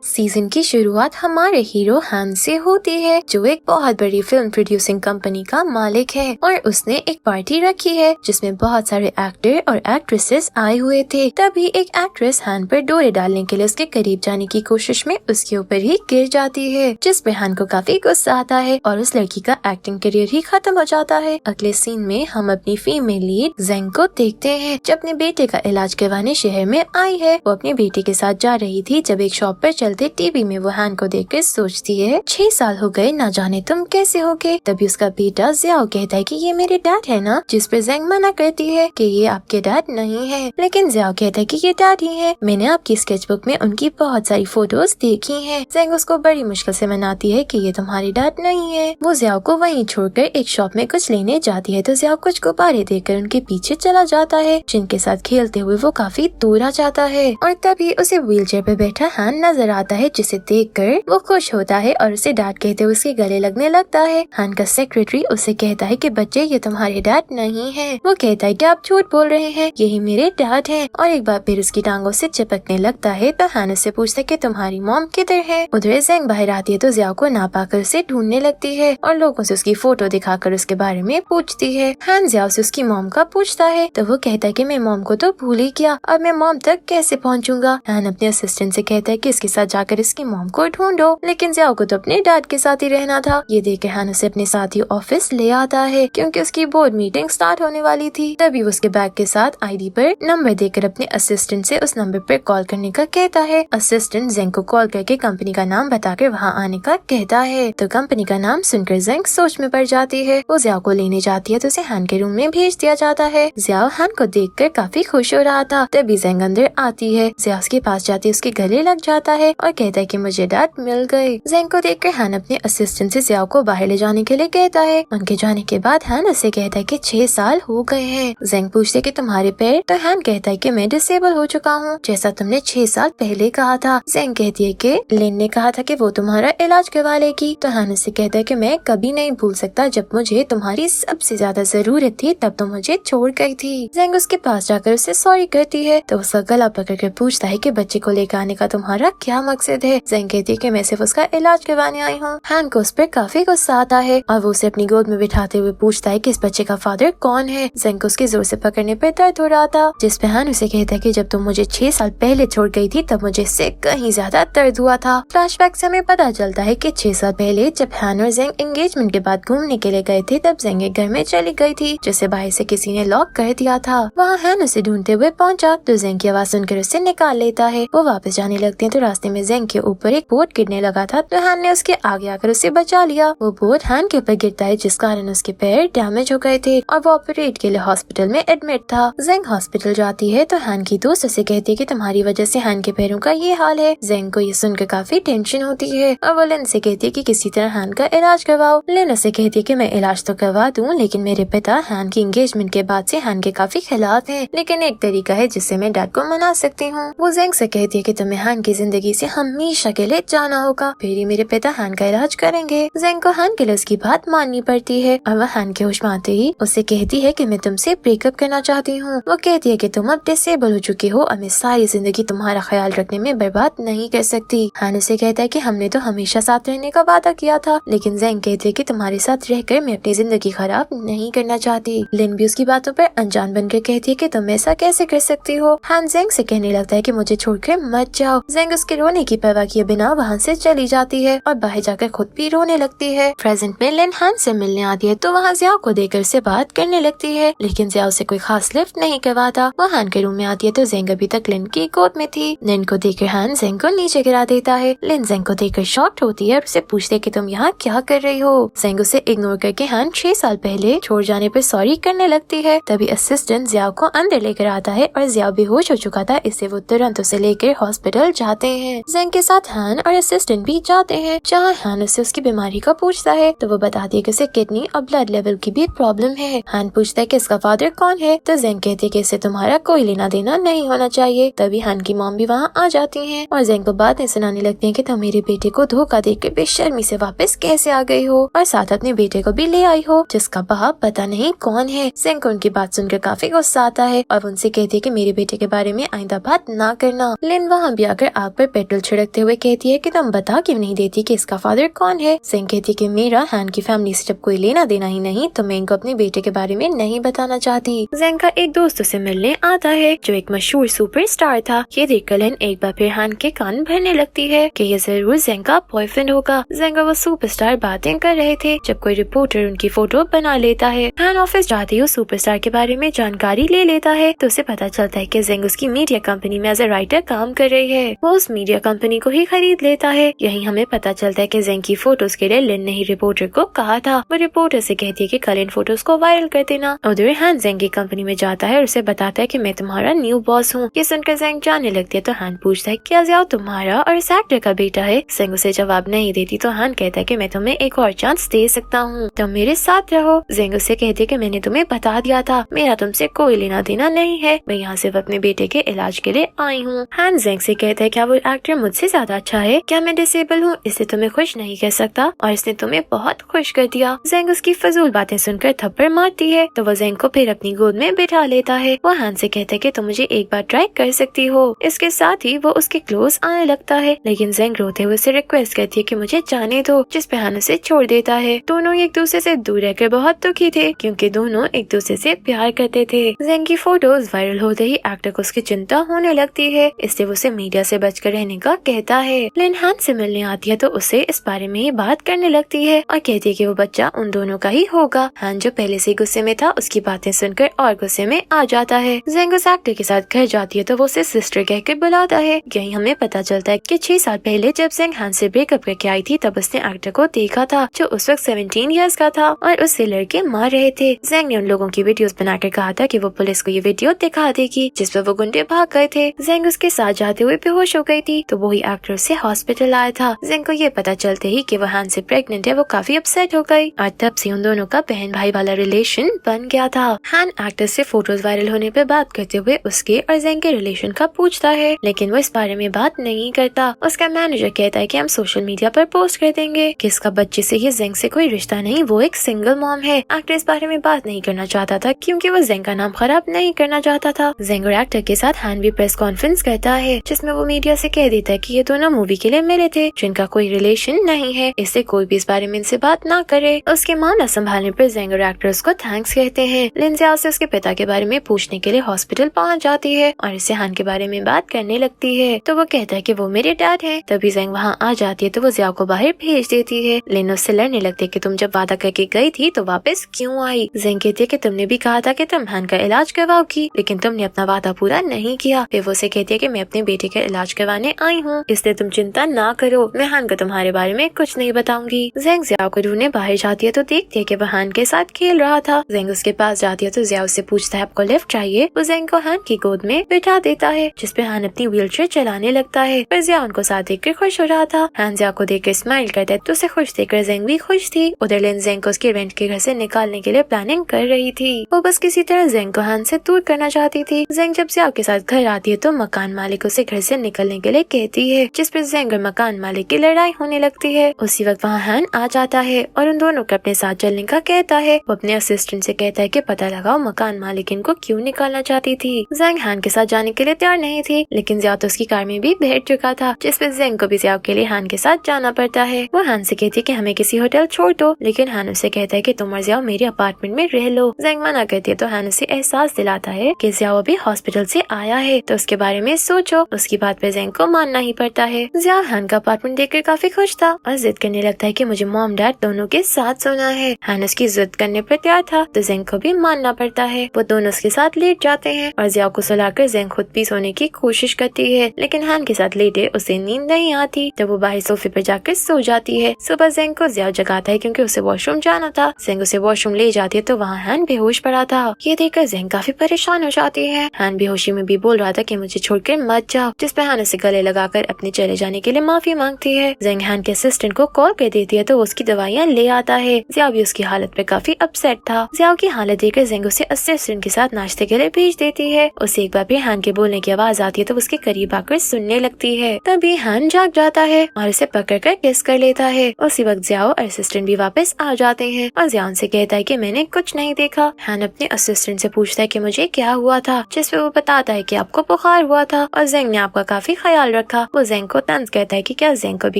Season की शुरुआत हमारे हीरो हान से होती है, जो एक बहुत बड़ी फिल्म प्रोड्यूसिंग कंपनी का मालिक है और उसने एक पार्टी रखी है जिसमें बहुत सारे एक्टर और एक्ट्रेसेस आए हुए थे। तभी एक एक्ट्रेस हान पर डोरे डालने के लिए उसके करीब जाने की कोशिश में उसके ऊपर ही गिर जाती है, जिस पे हान को काफी गुस्सा आता है और उस लड़की का एक्टिंग करियर ही खत्म हो जाता है। अगले सीन में हम अपनी फीमेल लीड जेंग को देखते हैं, जो अपने बेटे का इलाज करवाने शहर में आई है। वो अपने बेटे के साथ जा रही थी जब एक शॉप पर चलते टीवी में वो हान को देखकर सोचती है, 6 साल हो गए, ना जाने तुम कैसे होगे। तभी उसका बेटा जियाओ कहता है कि ये मेरे डैड है ना, जिस पर जेंग मना करती है कि ये आपके डैड नहीं है। लेकिन जियाओ कहता है कि ये डैड ही है, मैंने आपकी स्केचबुक में उनकी बहुत सारी फोटोज देखी हैं। जेंग उसको बड़ी मुश्किल से मनाती है कि ये तुम्हारी डैड नहीं है। वो जियाओ को वहीं छोड़कर एक शॉप में कुछ लेने जाती है तो जियाओ कुछ गुब्बारे देकर उनके पीछे चला जाता है, जिनके साथ खेलते हुए वो काफी दूर आ जाता है। और तभी उसे व्हीलचेयर पे बैठा हान नजर आता है, जिसे देखकर वो खुश होता है और उसे डैड कहते हुए उसके गले लगने लगता है। हान का सेक्रेटरी उसे कहता है कि बच्चे ये तुम्हारे डैड नहीं है। वो कहता है कि आप झूठ बोल रहे हैं, यही मेरे डैड हैं। और एक बार फिर उसकी टांगों से चिपकने लगता है तो हान उससे पूछता है कि तुम्हारी मॉम किधर है। उधर जेंग बाहर आती है तो जियाओ को ना पाकर उसे ढूंढने लगती है और लोगों से उसकी फोटो दिखाकर उसके बारे में पूछती है। हान जियाओ से उसकी मॉम का पूछता है तो वो कहता है कि मैं मॉम को तो भूल ही गया, अब मैं मॉम तक कैसे पहुँचूंगा। हान अपने असिस्टेंट से कहता है कि इसके साथ जाकर इसकी मॉम को ढूंढो, लेकिन जियाओ को तो अपने डैड के साथ ही रहना था। ये देख हान उसे अपने साथ ही ऑफिस ले आता है क्योंकि उसकी बोर्ड मीटिंग स्टार्ट होने वाली थी। तभी वो उसके बैग के साथ आईडी पर नंबर देकर अपने असिस्टेंट से उस नंबर पर कॉल करने का कहता है। असिस्टेंट जेंग को कॉल करके कंपनी का नाम बताकर वहाँ आने का कहता है तो कंपनी का नाम सुनकर जेंग सोच में पड़ जाती है। वो जियाओ को लेने जाती है तो उसे हान के रूम में भेज दिया जाता है। जियाओ हान को देखकर काफी खुश हो रहा था। तभी जेंग अंदर आती है, जियाओ उसके पास जाती है, उसके गले लग जाता है और कहता है कि मुझे डैड मिल गए। जेंग को देखकर हान अपने असिस्टेंट से जियाओ को बाहर ले जाने के लिए कहता है। उनके जाने के बाद हान उसे कहता है कि 6 साल हो गए हैं। जेंग पूछते कि तुम्हारे पैर, तो हान कहता है कि मैं डिसेबल हो चुका हूँ, जैसा तुमने 6 साल पहले कहा था। जेंग कहती है कि लिन ने कहा था कि वो तुम्हारा इलाज करवा लेगी। तो हान उसे कहता है कि मैं कभी नहीं भूल सकता, जब मुझे तुम्हारी सबसे ज्यादा जरूरत थी तब तुम मुझे छोड़ गई थी। जेंग उसके पास जाकर उससे सॉरी करती है तो उसका गला पकड़ कर पूछता है कि बच्चे को लेकर आने का तुम्हारा क्या मकसद है। जेंग कहती है कि मैं सिर्फ उसका इलाज करवाने आई हूँ। हान को उस पर काफी गुस्सा आता है और वो उसे अपनी गोद में बिठाते हुए पूछता है कि इस बच्चे का फादर कौन है। जेंग को उसके जोर से पकड़ने पर दर्द हो रहा था, जिस पे हान उसे कहता है कि जब तुम मुझे 6 साल पहले छोड़ गई थी तब मुझे इससे कहीं ज्यादा दर्द हुआ था। फ्लैशबैक से हमें पता चलता है कि 6 साल पहले जब हान और जेंग एंगेजमेंट के बाद घूमने के लिए गए थे तब जेंग एक घर में चली गई थी जिसे बाहर से किसी ने लॉक कर दिया था। वहाँ हान उसे ढूंढते हुए पहुंचा तो जेंग की आवाज सुनकर उसे निकाल लेता है। वो वापस जाने लगते हैं तो रास्ते में जेंग के ऊपर एक बोट गिरने लगा था तो हान ने उसके आगे आकर उसे बचा लिया। वो बोट हान के ऊपर गिरता है जिस कारण उसके पैर डैमेज हो गए थे और वो ऑपरेट के लिए हॉस्पिटल में एडमिट था। जेंग हॉस्पिटल जाती है तो हान की दोस्त उसे कहती है कि तुम्हारी वजह से हान के पैरों का ये हाल है। जेंग को ये सुनकर काफी टेंशन होती है और वो लिन से कहती है कि किसी तरह हान का इलाज करवाओ। लिन उसे कहती है कि मैं इलाज तो करवा दूं, लेकिन मेरे पिता हान की एंगेजमेंट के बाद से हान के काफी खिलाफ हैं, लेकिन एक तरीका है जिससे मैं डैड को मना सकती हूँ। वो जेंग से कहती है कि तुम्हें हान की जिंदगी से हमेशा के लिए जाना होगा, फिर ही मेरे पिता हान का इलाज करेंगे। जेंग को हान के लिए उसकी बात माननी पड़ती है और वह हान के होश में आते ही उसे कहती है कि मैं तुमसे ब्रेकअप करना चाहती हूँ। वो कहती है कि तुम अब डिसेबल हो चुकी हो और मैं सारी जिंदगी तुम्हारा ख्याल रखने में बर्बाद नहीं कर सकती। हान उसे कहता है कि हमने तो हमेशा साथ रहने का वादा किया था, लेकिन जेंग कहती है कि तुम्हारे साथ रहकर मैं अपनी जिंदगी खराब नहीं करना चाहती। लिन भी उसकी बातों पर अनजान बनकर कहती है कि तुम ऐसा कैसे कर सकती हो। हान जेंग से कहने लगता है कि मुझे छोड़कर मत जाओ। जेंग उसके रोने की परवाह किए बिना वहाँ से चली जाती है और बाहर जाकर खुद भी रोने लगती है। प्रेजेंट में लिन हान से मिलने आती है तो वहाँ जियाओ को देखकर उससे बात करने लगती है, लेकिन जियाओ से कोई खास लिफ्ट नहीं करवाता। वो हान के रूम में आती है तो जेंग अभी तक लिन की गोद में थी। लिन को देखकर हान जेंग को नीचे गिरा देता है। लिन जेंग को देखकर शॉक्ड होती है और उसे पूछते कि तुम यहाँ क्या कर रही हो। जेंग उसे इग्नोर करके हान 6 साल पहले छोड़ जाने पर सॉरी करने लगती है। तभी असिस्टेंट जियाओ को अंदर लेकर आता है और जियाओ बेहोश हो चुका था, इससे वो तुरंत उसे लेकर हॉस्पिटल जाते हैं। जेंग के साथ हान और असिस्टेंट भी जाते हैं, जहाँ हान उससे उसकी बीमारी का पूछता है तो वो बताती है कि उसे किडनी और ब्लड लेवल की भी प्रॉब्लम है। हान पूछता है कि इसका फादर कौन है तो जेंग कहती है कि इससे तुम्हारा कोई लेना देना नहीं होना चाहिए। तभी हान की मॉम भी वहाँ आ जाती हैं और जेंग को बातें सुनाने लगती हैं कि तुम मेरे बेटे को धोखा देकर बेशर्मी से वापस कैसे आ गई हो और साथ अपने बेटे को भी ले आई हो जिसका बाप पता नहीं कौन है। जेंग को उनकी बात सुनकर काफी गुस्सा आता है और उनसे कहती है कि मेरे बेटे के बारे में आइंदा बात ना करना। लिन वहाँ भी आकर आग पर पेट्रोल बॉटल छिड़कते हुए कहती है कि तुम बता क्यों नहीं देती कि इसका फादर कौन है। जेंग कहती है कि मेरा हान की फैमिली से जब कोई लेना देना ही नहीं तो मैं इनको अपने बेटे के बारे में नहीं बताना चाहती। जेंग का एक दोस्त उसे मिलने आता है जो एक मशहूर सुपरस्टार था। ये देखकर लिन एक बार फिर हान के कान भरने लगती है कि ये जरूर जेंग का बॉयफ्रेंड होगा। जेंग और वो सुपरस्टार बातें कर रहे थे जब कोई रिपोर्टर उनकी फोटो बना लेता है। हान ऑफिस जाते ही उस सुपरस्टार के बारे में जानकारी ले लेता है तो उसे पता चलता है कि जेंग उसकी मीडिया कंपनी में एज ए राइटर काम कर रही है। वो उस मीडिया कंपनी को ही खरीद लेता है। यही हमें पता चलता है कि जेंग की फोटोज के लिए लिन ने ही रिपोर्टर को कहा था। वो रिपोर्टर से कहती है कि कल इन फोटोज को वायरल कर देना। उधर हान जेंग की कंपनी में जाता है और उसे बताता है कि मैं तुम्हारा न्यू बॉस हूँ। ये सुनकर जेंग जाने लगती है तो हान पूछता है क्या जियाओ तुम्हारा और इस एक्टर का बेटा है। जेंग उसे जवाब नहीं देती तो हान कहता है कि मैं तुम्हें एक और चांस दे सकता हूँ, तुम मेरे साथ रहो। जेंग उसे कहती है कि मैंने तुम्हें बता दिया था मेरा तुमसे कोई लेना देना नहीं है, मैं यहाँ सिर्फ अपने बेटे के इलाज के लिए आई हूँ। हान जेंग से कहता है क्या वो एक्टर मुझसे ज्यादा अच्छा है, क्या मैं डिसेबल हूँ इससे तुम्हें खुश नहीं कर सकता और इसने तुम्हें बहुत खुश कर दिया। जेंग उसकी फजूल बातें सुनकर थप्पड़ मारती है तो वो जेंग को फिर अपनी गोद में बिठा लेता है। वो हान से कहता है कि तुम मुझे एक बार ट्राई कर सकती हो। इसके साथ ही वो उसके क्लोज आने लगता है लेकिन जेंग रोते हुए उसे रिक्वेस्ट करती है कि मुझे जाने दो, जिस पे हान उसे छोड़ देता है। दोनों एक दूसरे से दूर रहकर बहुत दुखी थे क्योंकि दोनों एक दूसरे से प्यार करते थे। जेंग की फोटोज वायरल होते ही एक्टर को उसकी चिंता होने लगती है, इसलिए वो उसे मीडिया से बचकर रहने का कहता है। लिन हान से मिलने आती है तो उसे इस बारे में ही बात करने लगती है और कहती है कि वो बच्चा उन दोनों का ही होगा। हान जो पहले से गुस्से में था उसकी बातें सुनकर और गुस्से में आ जाता है। जेंग उस एक्टर के साथ घर जाती है तो वो उसे सिस्टर कहकर बुलाता है। यही हमें पता चलता है कि 6 साल पहले जब जेंग हान से ब्रेकअप करके आई थी तब उसने एक्टर को देखा था जो उस वक्त 17 इयर्स का था और उससे लड़के मार रहे थे। जेंग ने उन लोगों की वीडियोस बनाकर कहा था कि वो पुलिस को ये वीडियो दिखा देगी जिस पर वो गुंडे भाग गए थे। जेंग उसके साथ जाते हुए बेहोश हो गई थी तो वही एक्टर से हॉस्पिटल आया था। जेंग को ये पता चलते ही कि वो हान से प्रेग्नेंट है वो काफी अपसेट हो गई और तब से उन दोनों का बहन भाई वाला रिलेशन बन गया था। हान एक्टर से फोटोज वायरल होने पे बात करते हुए उसके और जेंग के रिलेशन का पूछता है लेकिन वो इस बारे में बात नहीं करता। उसका मैनेजर कहता है कि हम सोशल मीडिया पर पोस्ट कर देंगे कि इसका बच्चे से ही जेंग से कोई रिश्ता नहीं, वो एक सिंगल मॉम है। एक्टर इस बारे में बात नहीं करना चाहता था क्योंकि वो जेंग का नाम खराब नहीं करना चाहता था। जेंग और एक्टर के साथ हान भी प्रेस कॉन्फ्रेंस करता है जिसमें वो मीडिया से कह देता है कि ये दोनों मूवी के लिए मिले थे जिनका कोई रिलेशन नहीं है, इससे कोई भी इस बारे में इनसे बात ना करे। उसके मामला संभालने पर जेंग और एक्टर्स को थैंक्स कहते हैं। लिन जियाओ से उसके पिता के बारे में पूछने के लिए हॉस्पिटल पहुंच जाती है और इससे हान के बारे में बात करने लगती है तो वो कहता है कि वो मेरे डैड है। तभी जेंग वहाँ आ जाती है तो वो जियाओ को बाहर भेज देती है। लिन उससे लड़ने लगती है कि तुम जब वादा करके गई थी तो वापस क्यों आई। जेंग कहती है कि तुमने भी कहा था कि तुम हान का इलाज करवाओगी लेकिन तुमने अपना वादा पूरा नहीं किया। फिर वो उसे कहती है कि मैं अपने बेटे का इलाज करवाने आई हूँ, इसलिए तुम चिंता ना करो, मैं हान को तुम्हारे बारे में कुछ नहीं बताऊंगी। जेंग जियाओ को ढूंढने बाहर जाती है तो देखती है कि वो हान के साथ खेल रहा था। जेंग उसके पास जाती है तो जियाओ उससे पूछता है आपको लिफ्ट चाहिए। वो जेंग को हान की गोद में बिठा देता है जिसपे हान अपनी व्हीलचेयर चलाने लगता है। पर जियाओ उनको साथ देखकर खुश हो रहा था। हान जियाओ को देखकर स्माइल करता है तो उसे खुश देखकर जेंग भी खुश थी। उधर लिन जेंग को उसके रेंट के घर से निकालने के लिए प्लानिंग कर रही थी। वो बस किसी तरह जेंग को हान से दूर करना चाहती थी। जेंग जब जियाओ के साथ घर आती है तो मकान मालिक उसे घर से निकलने के लिए कहती है जिसपे जेंग और मकान मालिक की लड़ाई होने लगती है। उसी वक्त वहाँ हान आ जाता है और उन दोनों को अपने साथ चलने का कहता है। वो अपने असिस्टेंट से कहता है कि पता लगाओ मकान मालिक इनको क्यों निकालना चाहती थी। जेंग हान के साथ जाने के लिए तैयार नहीं थी लेकिन जियाओ तो उसकी कार में भी बैठ चुका था जिसपे जेंग को भी जियाओ के लिए हान के साथ जाना पड़ता है। वो हान से कहती है कि हमें किसी होटल छोड़ दो लेकिन हान उसे कहता है कि तुम और जियाओ मेरे अपार्टमेंट में रह लो। जेंग मना करती है तो हान उसे एहसास दिलाता है कि जियाओ अभी हॉस्पिटल से आया है तो उसके बारे में सोचो। उसकी बात पे जेंग को मानना ही पड़ता है। जियाओ हान का अपार्टमेंट देखकर काफी खुश था और जिद करने लगता है कि मुझे मॉम डैड दोनों के साथ सोना है। हान उसकी जिद करने पर तैयार था तो जेंग को भी मानना पड़ता है। वो दोनों उसके साथ लेट जाते हैं और जियाओ को सुलाकर जेंग खुद भी सोने की कोशिश करती है लेकिन हान के साथ लेटे उसे नींद नहीं आती तो वो बाहर सोफे पर जाकर सो जाती है। सुबह जेंग को जियाओ जगाता है क्योंकि उसे वॉशरूम जाना था। जेंग उसे वॉशरूम ले जाती है तो वहाँ हान बेहोश पड़ा था। ये देखकर जेंग काफी परेशान हो जाती है। हान बेहोशी में भी बोल रहा था कि मुझे छोड़कर मत जाओ जिसपे हान उसे गले लगाकर अपने चले जाने के लिए माफी मांगती है। जेंग हान के असिस्टेंट को कॉल कर देती है तो वो उसकी दवाइयाँ ले आता है। जियाओ भी उसकी हालत पे काफी अपसेट था। जियाओ की हालत देखकर जेंग उसे असिस्टेंट के साथ नाश्ते के लिए भेज देती है। उसे एक बार फिर हान के बोलने की आवाज आती है तो उसके करीब आकर सुनने लगती है। तभी हान जाग जाता है और उसे पकड़कर किस कर लेता है। उसी वक्त जियाओ और असिस्टेंट भी वापस आ जाते हैं और जियाओ उनसे कहता है कि मैंने कुछ नहीं देखा। हान अपने असिस्टेंट से पूछता है कि मुझे क्या हुआ था जिसपे वो बताता है कि आपको बुखार हुआ था और जेंग ने आपका काफी ख्याल ख्याल रखा। वो जेंग को तंज कहता है कि क्या जेंग को भी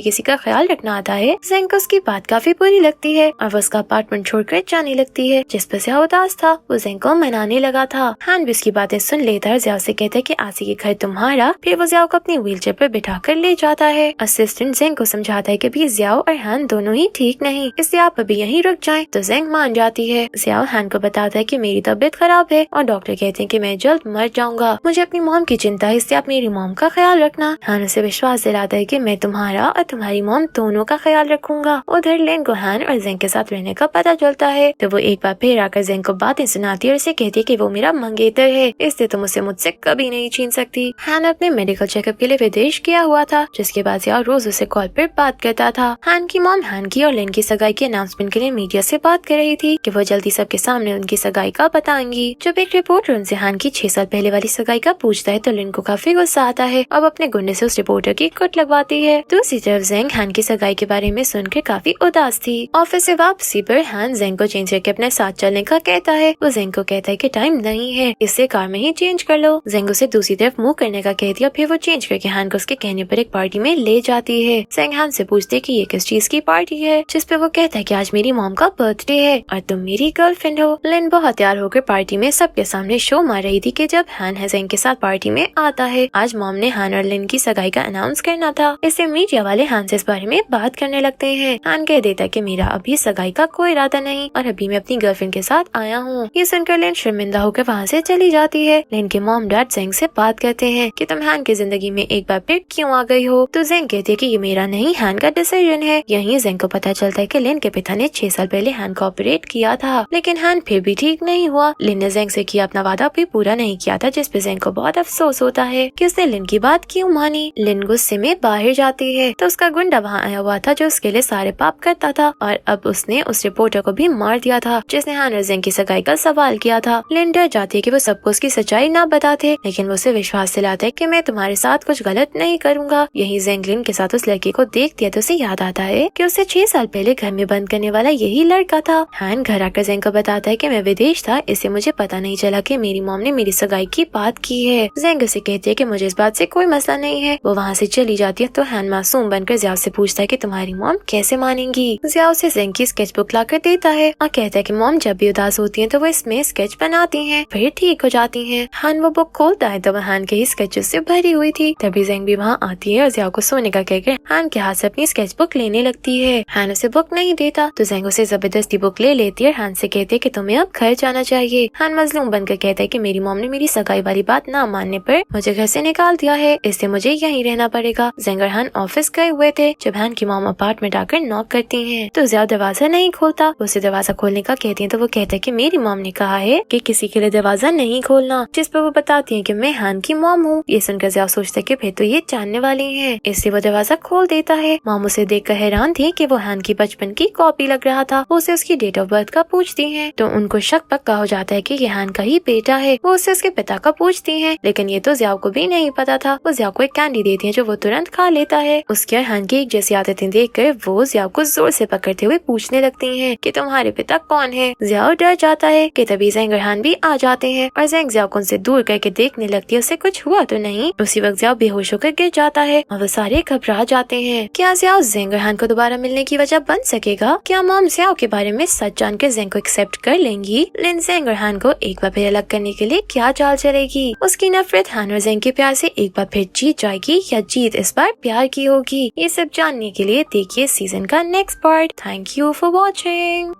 किसी का ख्याल रखना आता है। जेंग को उसकी बात काफी बुरी लगती है और वो उसका अपार्टमेंट छोड़कर जाने लगती है, जिस पर ज़ियाओ उदास था। वो जेंग को मनाने लगा था। हान भी उसकी बातें सुन लेता है और ज़ियाओ से कहता है कि आसी के घर तुम्हारा। फिर वो ज़ियाओ को अपनी व्हीलचेयर पर बिठा कर ले जाता है। असिस्टेंट जेंग को समझाता है कि भी ज़ियाओ और हान दोनों ही ठीक नहीं, इसलिए आप अभी यहीं रुक जाएं। तो जेंग मान जाती है। ज़ियाओ हान को बताता है कि मेरी तबीयत खराब है और डॉक्टर कहते हैं कि मैं जल्द मर जाऊंगा। मुझे अपनी मॉम की चिंता है, इसलिए आप मेरी मॉम का ख्याल रखना। हान उसे विश्वास दिलाता है कि मैं तुम्हारा और तुम्हारी मॉम दोनों का ख्याल रखूंगा। उधर लिन को हान और जेंग के साथ रहने का पता चलता है, तो वो एक बार फिर आकर जेंग को बातें सुनाती है और उसे कहती है कि वो मेरा मंगेतर है, इसलिए तुम उसे मुझसे कभी नहीं छीन सकती। हान अपने मेडिकल चेकअप के लिए विदेश गया हुआ था, जिसके बाद ज़ियाओ रोज उसे कॉल पर बात करता था। हान की मॉम हान की और लिन की सगाई के अनाउंसमेंट के लिए मीडिया से बात कर रही थी कि वो जल्दी सबके सामने उनकी सगाई का बताएंगी। जब एक रिपोर्टर उनसे हान की 6 साल पहले वाली सगाई का पूछता है तो लिन को काफी गुस्सा आता है। अब अपने गुंडे से उस रिपोर्टर की कुट लगवाती है। दूसरी तरफ जेंग हान की सगाई के बारे में सुनकर काफी उदास थी। ऑफिस से वापसी पर हान जेंग को चेंज करके अपने साथ चलने का कहता है। वो जेंग को कहता है कि टाइम नहीं है, इससे कार में ही चेंज कर लो। जेंग उसे दूसरी तरफ मूव करने का कहती है, फिर वो चेंज करके हान को उसके कहने पर एक पार्टी में ले जाती है। जेंग हान से पूछती है कि ये किस चीज की पार्टी है, जिस पे वो कहता है कि आज मेरी मॉम का बर्थडे है और तुम मेरी गर्लफ्रेंड हो। लिन बहुत तैयार होकर पार्टी में सबके सामने शो मार रही थी कि जब हान जेंग के साथ पार्टी में आता है। आज मॉम ने हान और लिन की सगाई का अनाउंस करना था, इससे मीडिया वाले हान से इस बारे में बात करने लगते हैं। हान कह देता है कि मेरा अभी सगाई का कोई इरादा नहीं और अभी मैं अपनी गर्लफ्रेंड के साथ आया हूँ। ये सुनकर लिन शर्मिंदा होकर वहाँ से चली जाती है। लिन के मॉम डैड जेंग से बात करते हैं कि तुम हान की जिंदगी में एक बार फिर क्यों आ गई हो। तो जेंग कहती है कि ये मेरा नहीं, हान का डिसीजन है। यहीं जेंग को पता चलता है कि लिन के पिता ने 6 साल पहले हान को ऑपरेट किया था, लेकिन हान फिर भी ठीक नहीं हुआ। लिन ने जेंग से किया अपना वादा भी पूरा नहीं किया था, जिस पे जेंग को बहुत अफसोस होता है कि उसने लिन की बात क्यों मानी। लिन गुस्से में बाहर जाती है तो उसका गुंडा वहाँ आया हुआ था जो उसके लिए सारे पाप करता था और अब उसने उस रिपोर्टर को भी मार दिया था जिसने हान और जेंग की सगाई का सवाल किया था। लिन डर जाती है कि वो सबको उसकी सच्चाई ना बताते, लेकिन वो उसे विश्वास दिलाता है कि मैं तुम्हारे साथ कुछ गलत नहीं करूंगा। यही जेंग लिन के साथ उस लड़के को देखती है तो उसे याद आता है कि उसे 6 साल पहले घर में बंद करने वाला यही लड़का था। हान घर आकर जेंग को बताता है कि मैं विदेश था, इससे मुझे पता नहीं चला कि मेरी मॉम ने मेरी सगाई की बात की है। जेंग उसे कहती है कि मुझे इस बात से कोई मसला नहीं है। वो वहाँ से चली जाती है तो हान मासूम बनकर ज़ियाओ से पूछता है कि तुम्हारी मॉम कैसे मानेंगी। ज़ियाओ से जेंग की स्केचबुक लाकर देता है और कहता है कि मॉम जब भी उदास होती हैं तो वो इसमें स्केच बनाती हैं, फिर ठीक हो जाती हैं। हान वो बुक खोलता है तो वह हान के ही स्केचेस से भरी हुई थी। तभी जेंग भी वहाँ आती है और ज़ियाओ को सोने का कहकर हान के हाथ से अपनी स्केचबुक लेने लगती है। हान उसे बुक नहीं देता तो जेंग उसे जबरदस्ती बुक ले लेती है। हान से कहती है कि तुम्हें अब घर जाना चाहिए। हान मजलूम बनकर कहता है कि मेरी मॉम ने मेरी सगाई वाली बात ना मानने पर मुझे घर से निकाल दिया है, इससे मुझे यहीं रहना पड़ेगा। जेंग और हान ऑफिस गए हुए थे जब हान की मॉम अपार्टमेंट आकर नॉक करती है तो ज़ियाओ दरवाजा नहीं खोलता। उसे दरवाजा खोलने का कहती है तो वो कहता है कि मेरी मॉम ने कहा है कि किसी के लिए दरवाजा नहीं खोलना, जिस पर वो बताती है कि मैं हान की मॉम हूँ। ये सुनकर ज़ियाओ सोचता है कि फिर तो ये जानने वाली है, इससे वो दरवाजा खोल देता है। मॉम उसे देखकर हैरान थी कि वो हान की बचपन की कॉपी लग रहा था। वो उसे उसकी डेट ऑफ बर्थ का पूछती है तो उनको शक पक्का हो जाता है कि ये हान का ही बेटा है। वो उससे उसके पिता का पूछती है, लेकिन ये तो ज़ियाओ को भी नहीं पता था। वो ज़ियाओ को एक कैंडी देती है जो वो तुरंत खा लेता है। उसके और हान की एक जैसी आदतें देखकर वो ज़ियाओ को जोर से पकड़ते हुए पूछने लगती हैं कि तुम्हारे पिता कौन है। ज़ियाओ डर जाता है कि तभी जेंग और हान भी आ जाते हैं और जेंग ज़ियाओ को उनसे दूर करके देखने लगती है उसे कुछ हुआ तो नहीं। उसी वक्त ज़ियाओ बेहोश होकर गिर जाता है और वो सारे घबरा जाते हैं। क्या ज़ियाओ जेंग और हान को दोबारा मिलने की वजह बन सकेगा? क्या मॉम ज़ियाओ के बारे में सच जानकर जेंग को एक्सेप्ट कर लेंगी? लिन जेंग और हान को एक बार फिर अलग करने के लिए क्या चाल चलेगी? उसकी नफरत हान और जेंग के प्यार से एक बार फिर जीत जाएगी या जीत इस बार प्यार की होगी? ये सब जानने के लिए देखिए सीजन का next part. Thank you for watching.